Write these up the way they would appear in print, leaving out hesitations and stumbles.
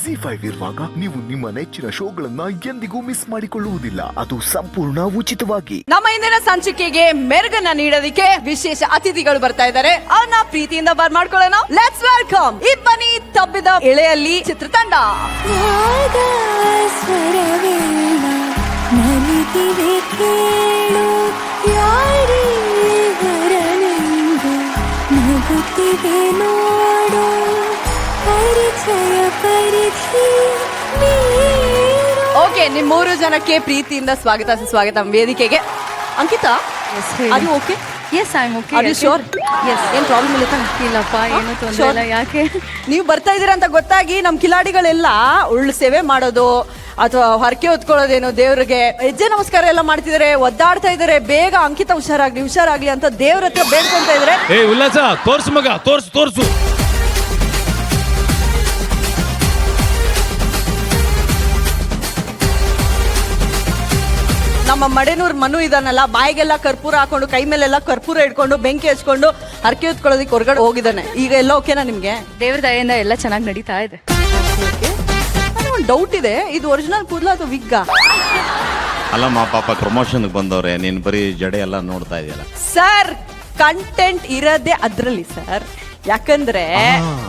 ZEE5 ಇರುವಾಗ ನೀವು ನಿಮ್ಮ ನೆಚ್ಚಿನ ಶೋಗಳನ್ನ ಎಂದಿಗೂ ಮಿಸ್ ಮಾಡಿಕೊಳ್ಳುವುದಿಲ್ಲ. ಅದು ಸಂಪೂರ್ಣ ಉಚಿತವಾಗಿ. ನಮ್ಮ ಇಂದಿನ ಸಂಚಿಕೆಗೆ ಮೆರುಗನ್ನ ನೀಡೋದಕ್ಕೆ ವಿಶೇಷ ಅತಿಥಿಗಳು ಬರ್ತಾ ಇದ್ದಾರೆ. ಅವ್ರನ್ನ ಪ್ರೀತಿಯಿಂದ ಬರ್ಮಾಡ್ಕೊಳ್ಳೋಣ. ಲೆಟ್ಸ್ ವೆಲ್ಕಮ್ ಇಬ್ಬನಿ ತಬ್ಬಿದ ಎಳೆಯಲ್ಲಿ ಚಿತ್ರತಂಡ. ಓಕೆ, ನಿಮ್ 3 ಜನಕ್ಕೆ ಪ್ರೀತಿಯಿಂದ ಸ್ವಾಗತ ವೇದಿಕೆಗೆ. ಅಂಕಿತಾ, ಅದು okay? Yes, I'm okay. Are you sure? Yes. ಏನ್ ಪ್ರಾಬ್ಲಮ್ ಇಲ್ಲ ತಾನೆ? ಇಲ್ಲಪ್ಪ, ಏನು ತೊಂದರೆ ಇಲ್ಲ. ಯಾಕೆ ನೀವು ಬರ್ತಾ ಇದೀರ ಅಂತ ಗೊತ್ತಾಗಿ ನಮ್ ಕಿಲಾಡಿಗಳೆಲ್ಲ ಉಳ್ಳು ಸೇವೆ ಮಾಡೋದು ಅಥವಾ ಹರಕೆ ಹೊತ್ಕೊಳ್ಳೋದೇನು, ದೇವ್ರಿಗೆ ಹೆಜ್ಜೆ ನಮಸ್ಕಾರ ಎಲ್ಲ ಮಾಡ್ತಿದಾರೆ, ಒದ್ದಾಡ್ತಾ ಇದಾರೆ. ಬೇಗ ಅಂಕಿತ ಹುಷಾರಾಗ್ಲಿ ಅಂತ ದೇವ್ರ ಹತ್ರ ಬೇಡ್ಕೊಂತ ಇದಾರೆ. ಏ ಉಲ್ಲಾಸ, ತೋರ್ಸು ಮಗ, ತೋರ್ಸು. ನಮ್ಮ ಮಡೆನೂರ್ ಮನು ಇದಾನಲ್ಲ, ಬಾಯಿಗೆಲ್ಲ ಕರ್ಪೂರ ಹಾಕೊಂಡು ಕೈ ಮೇಲೆಲ್ಲ ಕರ್ಪೂರ ಇಟ್ಕೊಂಡು ಬೆಂಕಿ ಹಚ್ಕೊಂಡು ಹರಕೆ ಹೊತ್ಕೊಳ್ಳೋದಕ್ಕೆ ಹೊರಗಡೆ ಹೋಗಿದ್ದಾನೆ. ಈಗ ಎಲ್ಲ ಓಕೆನಾ ನಿಮ್ಗೆ? ದೇವ್ರ ದಯೆಯಿಂದ ಎಲ್ಲ ಚೆನ್ನಾಗಿ ನಡೀತಾ ಇದೆ. ಒಂದು ಡೌಟ್ ಇದೆ, ಇದು ಒರಿಜಿನಲ್ ಕೂದಲ ಅಥವಾ ವಿಗ್ಗ? ಅಲ್ಲಮ್ಮ, ಪಾಪ ಪ್ರಮೋಷನ್ ಬಂದವ್ರೆ, ನೀನ್ ಬರೀ ಜಡೆ ಎಲ್ಲ ನೋಡ್ತಾ ಇದೆಯಲ್ಲ. ಸರ್, ಕಂಟೆಂಟ್ ಇರೋದೇ ಅದ್ರಲ್ಲಿ ಸರ್. ಯಾಕಂದ್ರೆ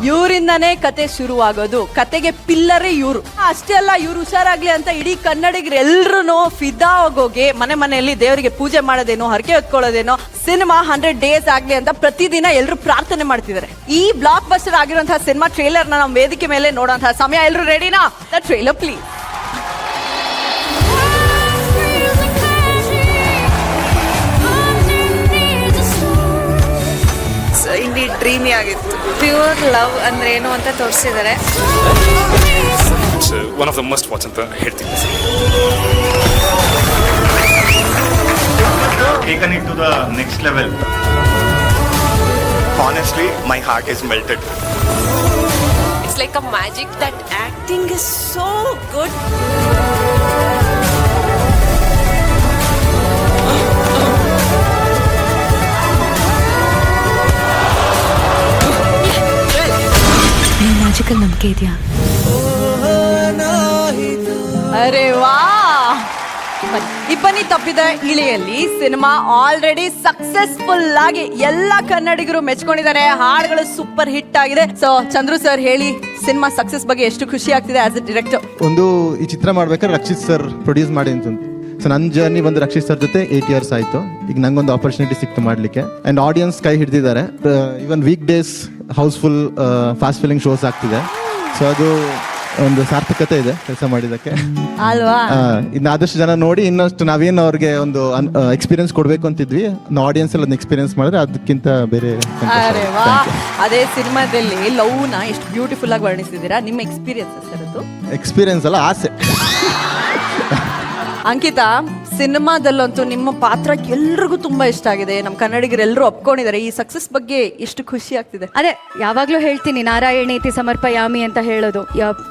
ಇವರಿಂದಾನೇ ಕತೆ ಶುರುವಾಗೋದು. ಕತೆಗೆ ಪಿಲ್ಲರೇ ಇವ್ರು. ಅಷ್ಟೇ ಅಲ್ಲ, ಇವ್ರು ಹುಷಾರಾಗ್ಲಿ ಅಂತ ಇಡೀ ಕನ್ನಡಿಗರು ಎಲ್ರು ಫಿದಾ ಆಗೋಗಿ ಮನೆಯಲ್ಲಿ ದೇವರಿಗೆ ಪೂಜೆ ಮಾಡೋದೇನೋ, ಹರಕೆ ಹೊತ್ಕೊಳ್ಳೋದೇನೋ, ಸಿನಿಮಾ 100 days ಆಗ್ಲಿ ಅಂತ ಪ್ರತಿದಿನ ಎಲ್ರು ಪ್ರಾರ್ಥನೆ ಮಾಡ್ತಿದ್ದಾರೆ. ಈ ಬ್ಲಾಕ್ ಬಸ್ಟರ್ ಆಗಿರುವಂತಹ ಸಿನಿಮಾ ಟ್ರೇಲರ್ ನ ನಮ್ಮ ವೇದಿಕೆ ಮೇಲೆ ನೋಡುವಂತಹ ಸಮಯ. ಎಲ್ರು ರೆಡಿನಾ? The trailer please. ಇಲ್ಲಿ ಡ್ರೀಮಿ ಆಗಿತ್ತು. ಪ್ಯೂರ್ ಲವ್ ಅಂದ್ರೆ ಏನು ಅಂತ ತೋರಿಸಿದ್ದಾರೆ. One of the must watch ಅಂತ ಹೇಳ್ತೀನಿ. Taken it to the next level. Honestly, my heart is melted. It's like a magic. That acting is so good. Magical ನಂಬಿಕೆ ಇದೆಯಾ? ಅರೆ ವಾ! ಇಬ್ಬನಿ ತಪ್ಪಿದ ಇಳೆಯಲ್ಲಿ ಸಿನಿಮಾ ಆಲ್ರೆಡಿ ಸಕ್ಸಸ್ಫುಲ್ ಆಗಿ ಎಲ್ಲ ಕನ್ನಡಿಗರು ಮೆಚ್ಕೊಂಡಿದ್ದಾರೆ. ಹಾಡುಗಳು ಸೂಪರ್ ಹಿಟ್ ಆಗಿದೆ. ಸೊ ಚಂದ್ರು ಸರ್ ಹೇಳಿ, ಸಿನಿಮಾ ಸಕ್ಸಸ್ ಬಗ್ಗೆ ಎಷ್ಟು ಖುಷಿ ಆಗ್ತಿದೆ ಆಸ್ ಎ ಡೈರೆಕ್ಟರ್? ಈ ಚಿತ್ರ ಮಾಡ್ಬೇಕಾದ್ರೆ ರಕ್ಷಿತ್ ಸರ್ ಪ್ರೊಡ್ಯೂಸ್ ಮಾಡಿ ಅಂತ. ಸೊ ನನ್ನ ಜರ್ನಿ ಬಂದು ರಕ್ಷಿತ್ ಸರ್ ಜೊತೆ 8 years ಆಯ್ತು. ಈಗ ನಂಗೊಂದು ಆಪರ್ಚುನಿಟಿ ಸಿಕ್ತು ಮಾಡ್ಲಿಕ್ಕೆ. ಅಂಡ್ ಆಡಿಯನ್ಸ್ ಕೈ ಹಿಡಿದಿದ್ದಾರೆ. Even week days house full fast filling shows ಆಗ್ತಿದೆ. ಸೊ ಅದು ಒಂದು ಸಾರ್ಥಕತೆ ಇದೆ ಕೆಲಸ ಮಾಡಿದಕ್ಕೆ ಅಲ್ವಾ? ಇನ್ನು ಆದಷ್ಟು ಜನ ನೋಡಿ ಇನ್ನಷ್ಟು ನಾವೇನು ಅವ್ರಿಗೆ ಒಂದು ಎಕ್ಸ್ಪೀರಿಯನ್ಸ್ ಕೊಡ್ಬೇಕು ಅಂತಿದ್ವಿ. ಆಡಿಯನ್ಸ್ ಎಲ್ಲ ಎಕ್ಸ್ಪೀರಿಯನ್ಸ್ ಮಾಡಿದ್ರೆ ಅದಕ್ಕಿಂತ ಬೇರೆ. ಅರೆ ವಾ! ಅದೇ ಸಿನಿಮಾದಲ್ಲಿ ಲವ್ ನ ಎಷ್ಟು ಬ್ಯೂಟಿಫುಲ್ ಆಗಿ ವರ್ಣಿಸಿದ್ದೀರಾ. ನಿಮ್ಮ ಎಕ್ಸ್ಪೀರಿಯನ್ಸ್ ಸರ್ ಅದು? ಎಕ್ಸ್ಪೀರಿಯನ್ಸ್ ಅಲ್ಲ, ಆಸೆ. ಅಂಕಿತಾ, ಸಿನಿಮಾದಲ್ಲಂತೂ ನಿಮ್ಮ ಪಾತ್ರ ಎಲ್ರಿಗೂ ತುಂಬಾ ಇಷ್ಟ ಆಗಿದೆ. ನಮ್ಮ ಕನ್ನಡಿಗರೆಲ್ಲರೂ ಒಪ್ಕೊಂಡಿದ್ದಾರೆ. ಈ ಸಕ್ಸಸ್ ಬಗ್ಗೆ ಎಷ್ಟು ಖುಷಿ ಆಗ್ತಿದೆ. ಅದೇ ಯಾವಾಗ್ಲೂ ಹೇಳ್ತೀನಿ, ನಾರಾಯಣೀತಿ ಸಮರ್ಪಯಾಮಿ ಅಂತ ಹೇಳೋದು.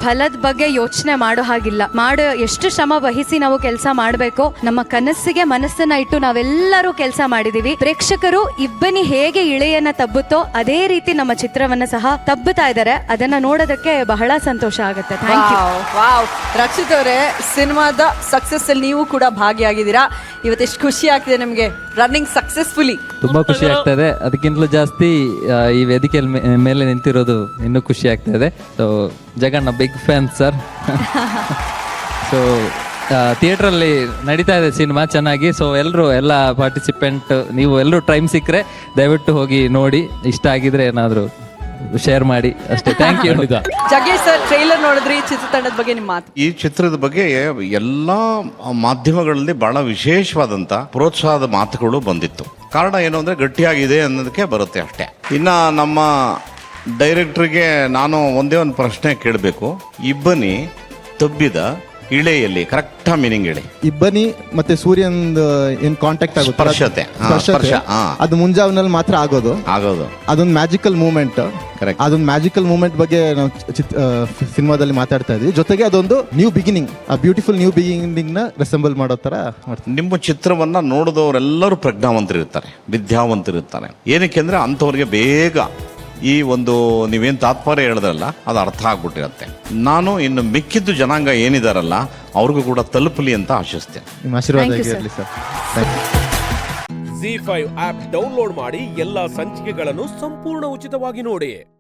ಫಲದ ಬಗ್ಗೆ ಯೋಚನೆ ಮಾಡೋ ಹಾಗಿಲ್ಲ. ಎಷ್ಟು ಶ್ರಮ ವಹಿಸಿ ನಾವು ಕೆಲಸ ಮಾಡಬೇಕು. ನಮ್ಮ ಕನಸಿಗೆ ಮನಸ್ಸನ್ನ ಇಟ್ಟು ನಾವೆಲ್ಲರೂ ಕೆಲಸ ಮಾಡಿದೀವಿ. ಪ್ರೇಕ್ಷಕರು ಇಬ್ಬನಿ ಹೇಗೆ ಇಳೆಯನ್ನ ತಬ್ಬುತ್ತೋ ಅದೇ ರೀತಿ ನಮ್ಮ ಚಿತ್ರವನ್ನ ಸಹ ತಬ್ಬುತ್ತಾ ಇದ್ದಾರೆ. ಅದನ್ನ ನೋಡೋದಕ್ಕೆ ಬಹಳ ಸಂತೋಷ ಆಗುತ್ತೆ. Thank you. ವಾವ್! ರಕ್ಷಿತ್ ಅವರೇ, ಸಿನಿಮಾದ ಸಕ್ಸಸ್ ಅಲ್ಲಿ ನೀವು ಕೂಡ ಭಾಗಿಯಾಗಿದ್ದೀರಾ. ಇವತ್ತು ಎಷ್ಟು ಖುಷಿ ಆಗ್ತಿದೆ ನಿಮಗೆ ರನ್ನಿಂಗ್ ಸಕ್ಸಸ್ಫುಲಿ? ತುಂಬಾ ಖುಷಿ ಆಗ್ತಾ ಇದೆ. ಅದಕ್ಕಿಂತಲೂ ಜಾಸ್ತಿ ಈ ವೇದಿಕೆ ಮೇಲೆ ನಿಂತಿರೋದು ಇನ್ನೂ ಖುಷಿ ಆಗ್ತಾ ಇದೆ. So Jaganna big fan sir. So ಥಿಯೇಟ್ರಲ್ಲಿ ನಡೀತಾ ಇದೆ ಸಿನಿಮಾ ಚೆನ್ನಾಗಿ. ಸೊ ಎಲ್ಲ ಪಾರ್ಟಿಸಿಪೆಂಟ್ ನೀವು ಎಲ್ಲರೂ ಟೈಮ್ ಸಿಕ್ಕರೆ ದಯವಿಟ್ಟು ಹೋಗಿ ನೋಡಿ. ಇಷ್ಟ ಆಗಿದ್ರೆ ಏನಾದರೂ ಶೇರ್ ಮಾಡಿ ಅಷ್ಟೇ. Thank you. Jaggesh sir, trailer ನೋಡಿದ್ರಿ, ಚಿತ್ರತಂಡದ ಬಗ್ಗೆ ನಿಮ್ಮ ಮಾತು? ಈ ಚಿತ್ರದ ಬಗ್ಗೆ ಎಲ್ಲ ಮಾಧ್ಯಮಗಳಲ್ಲಿ ಬಹಳ ವಿಶೇಷವಾದಂತ ಪ್ರೋತ್ಸಾಹದ ಮಾತುಗಳು ಬಂದಿತ್ತು. ಕಾರಣ ಏನು ಅಂದ್ರೆ ಗಟ್ಟಿಯಾಗಿದೆ ಅನ್ನೋದಕ್ಕೆ ಬರುತ್ತೆ ಅಷ್ಟೇ. ಇನ್ನ ನಮ್ಮ ಡೈರೆಕ್ಟರ್ಗೆ ನಾನು ಒಂದೇ ಒಂದು ಪ್ರಶ್ನೆ ಕೇಳಬೇಕು. ಇಬ್ಬನಿ ತಬ್ಬಿದ ಇಳೆಯಲ್ಲಿ ಕರೆಕ್ಟ್ ಮೀನಿಂಗ್ ಹೇಳಿ. ಇಬ್ಬನಿ ಮತ್ತೆ ಸೂರ್ಯನ್ ಏನ್ ಕಾಂಟ್ಯಾಕ್ಟ್ ಸ್ಪರ್ಶತೆ, ಅದು ಮುಂಜಾವಿನಲ್ಲಿ ಮಾತ್ರ ಆಗೋದು. ಅದೊಂದು ಮ್ಯಾಜಿಕಲ್ ಮೂಮೆಂಟ್. ಅದೊಂದು ಮ್ಯಾಜಿಕಲ್ ಮೂಮೆಂಟ್ ಬಗ್ಗೆ ನಾವು ಸಿನಿಮಾದಲ್ಲಿ ಮಾತಾಡ್ತಾ ಇದ್ವಿ. ಜೊತೆಗೆ ಅದೊಂದು ನ್ಯೂ ಬಿಗಿನಿಂಗ್, ಆ ಬ್ಯೂಟಿಫುಲ್ ನ್ಯೂ ಬಿಗಿನಿಂಗ್ ನ ರೆಸೆಂಬಲ್ ಮಾಡೋ ತರ ಮಾಡ್ತೀವಿ. ನಿಮ್ಮ ಚಿತ್ರವನ್ನ ನೋಡಿದವರೆಲ್ಲರೂ ಪ್ರಜ್ಞಾವಂತರಿರ್ತಾರೆ, ವಿದ್ಯಾವಂತರಿರ್ತಾರೆ. ಏನಕ್ಕೆ ಅಂದ್ರೆ ಅಂಥವ್ರಿಗೆ ಬೇಗ ಈ ಒಂದು ನೀವೇನು ತಾತ್ಪರ್ಯ ಹೇಳಿದ್ರಲ್ಲ ಅದು ಅರ್ಥ ಆಗ್ಬಿಟ್ಟಿರತ್ತೆ. ನಾನು ಇನ್ನು ಮಿಕ್ಕಿದ್ದು ಜನಾಂಗ ಏನಿದಾರಲ್ಲ ಅವ್ರಿಗೂ ಕೂಡ ತಲುಪಲಿ ಅಂತ ಆಶಿಸ್ತೇನೆ. ನಿಮ್ಮ ಆಶೀರ್ವಾದ Thank you, sir. ಇರಲಿ sir. Thank you. ZEE5 app download ಮಾಡಿ ಎಲ್ಲಾ ಸಂಚಿಕೆಗಳನ್ನು ಸಂಪೂರ್ಣ ಉಚಿತವಾಗಿ ನೋಡಿ.